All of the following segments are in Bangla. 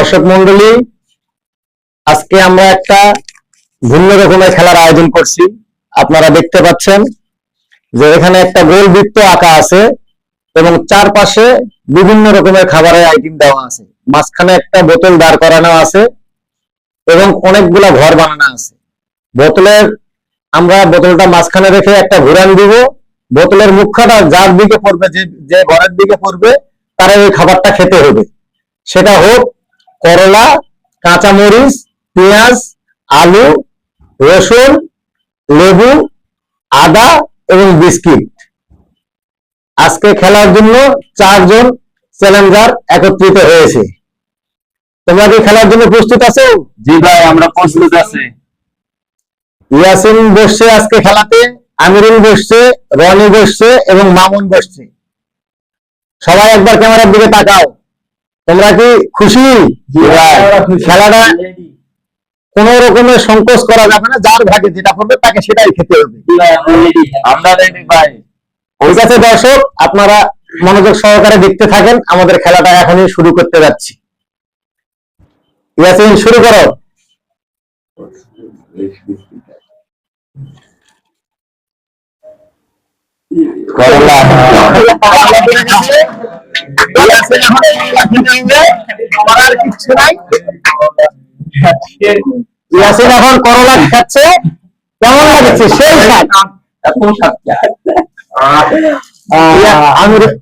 দর্শক মন্ডলী, আজকে আমরা একটা ভিন্ন রকমের খেলার আয়োজন করছি। আপনারা দেখতে পাচ্ছেন যে এখানে একটা গোল বৃত্ত আঁকা আছে এবং চারপাশে বিভিন্ন রকমের খাবারের আইটেম দেওয়া আছে। মাঝখানে একটা বোতল দাঁড় করানো আছে এবং অনেকগুলা ঘর বানানো আছে। আমরা বোতলটা মাঝখানে রেখে একটা ঘুরান দিব। বোতলের মুখটা যার দিকে পড়বে, যে ঘরের দিকে পড়বে, তারা ওই খাবারটা খেতে হবে। সেটা হোক করলা, কাঁচামরিচ, পেঁয়াজ, আলু, রসুন, লেবু, আদা এবং বিস্কিট। আজকে খেলার জন্য 4 জন চ্যালেঞ্জার একত্রিত হয়েছে। তোমরা কি খেলার জন্য প্রস্তুত আছো? জি ভাই, আমরা প্রস্তুত আছি। ইয়াসিন বসছে আজকে খেলাতে, আমিরুল বসছে, রনি বসছে এবং মামুন বসছে। সবাই একবার ক্যামেরার দিকে তাকাও। তোমরা কি খুশি? খেলাটা কোন রকমের সংকোচ করা যাবে না, যার ভাগে যেটা পড়বে তাকে সেটাই খেতে হবে। আমরা রেডি ভাই। ঠিক আছে দর্শক, আপনারা মনোযোগ সহকারে দেখতে থাকেন। আমাদের খেলাটা এখনই শুরু করতে যাচ্ছি। ইয়াসিন, শুরু করো। করলা কিচ্ছু নাই। ইয়াসিন এখন করলা খাচ্ছে। কেমন লাগছে? সেই স্বাদ।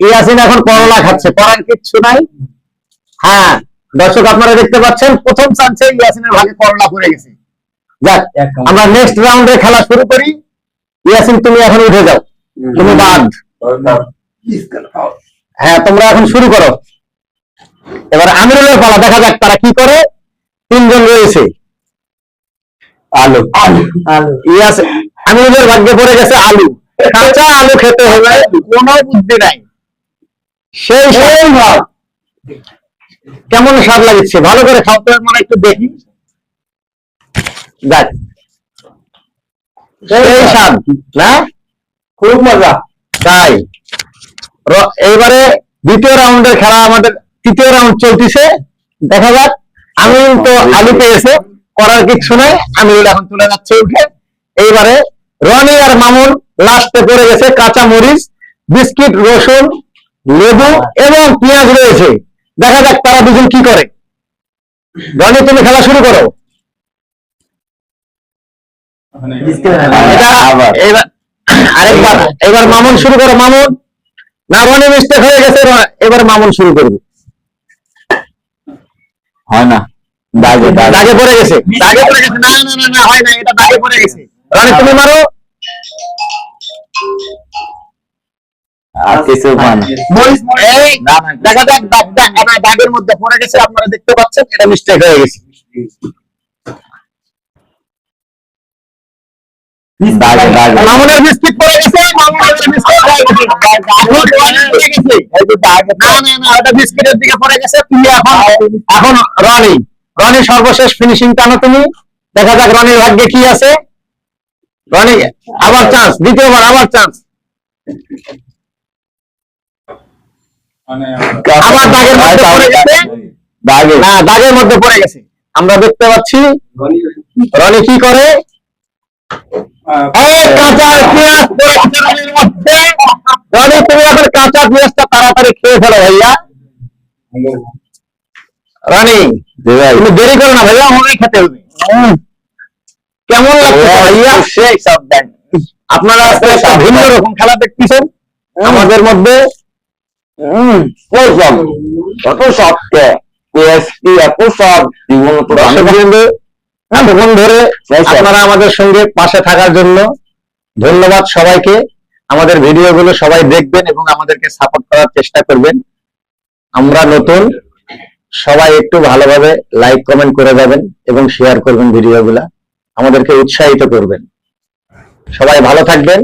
ইয়াসিন এখন করলা খাচ্ছে, করার কিচ্ছু নাই। হ্যাঁ দর্শক, আপনারা দেখতে পাচ্ছেন প্রথম চান্সে ইয়াসিনের ভাগে করলা পড়ে গেছে। যাক, আমরা নেক্সট রাউন্ডে খেলা শুরু করি। ইয়াসিন, তুমি এখন উঠে যাও, তুমি বাদ। হ্যাঁ, তোমরা এখন শুরু করো। এবার আমিরুলের পালা, দেখা যাক তারা কি করে। 3 জন রয়েছে। আলু আলু আলু ইয়াসিন, আমিরুলের ভাগ্যে পড়ে গেছে আলু। কাঁচা আলু খেতে হবে, কোনো বুদ্ধি নাই। সেই ভাব। কেমন স্বাদ লাগছে? ভালো করে খাও তো, মানে একটু দেখি। যাক, সেই স্বাদ না? খুব মজা। তাই এইবারে দ্বিতীয় রাউন্ডের খেলা, আমাদের তৃতীয় রাউন্ড চলতেছে। দেখা যাক। আমি তো আলু পেয়েছে, করার কিছু নাই। আমি এখন তুলে যাচ্ছে উঠে। এইবারে রনি আর মামুন লাস্টে পড়ে গেছে কাঁচা মরিচ, বিস্কিট, রসুন, লেবু এবং পেঁয়াজ রয়েছে। দেখা যাক তারা দুজন কি করে। রনি, তুমি খেলা শুরু করো। আরেকবার, এবার মামুন শুরু করো। মামুন, না, রনি মিস্টেক হয়ে গেছে। এবার মামুন শুরু করবে। হয় না, দাগে পড়ে গেছে। দাগে পড়ে গেছে। না না না না, হয় না, এটা দাগে পড়ে গেছে। রনি, তুমি মারো। আর কিছু দেখা যাক, দাগের মধ্যে পড়ে গেছে। আপনারা দেখতে পাচ্ছেন এটা মিস্টেক হয়ে গেছে। মামুনের বিস্কিট পড়ে গেছে। বিস্কিটের দিকে পড়ে গেছে। তুমি এখন রনি সর্বশেষ ফিনিশিং টানো তুমি। দেখা যাক রনির ভাগ্যে কি আছে। রনি, আবার চান্স, দ্বিতীয়বার আবার চান্স। আবার দাগের মধ্যে পড়ে গেছে। দাগের মধ্যে পড়ে গেছে। আমরা দেখতে পাচ্ছি রনি কি করে। কাঁচা পেঁয়াজ পড়ে গেছে রনির মধ্যে। রনি, তুমি এখন কাঁচা পেঁয়াজটা তাড়াতাড়ি খেয়ে ফেলো ভাইয়া। রনি, তুমি দেরি করো না ভাইয়া, আমাকে খেতে হবে। কেমন লাগছে ভাইয়া? সেই সব দেন। আপনারা আজকে একটা ভিন্ন রকম খেলা দেখতেছেন আমাদের মধ্যে। কত সব এত সব এতক্ষণ ধরে আপনারা আমাদের সঙ্গে পাশে থাকার জন্য ধন্যবাদ সবাইকে। আমাদের ভিডিওগুলো সবাই দেখবেন এবং আমাদেরকে সাপোর্ট করার চেষ্টা করবেন। আমরা নতুন, সবাই একটু ভালোভাবে লাইক কমেন্ট করে যাবেন এবং শেয়ার করবেন ভিডিওগুলা, আমাদেরকে উৎসাহিত করবেন। সবাই ভালো থাকবেন।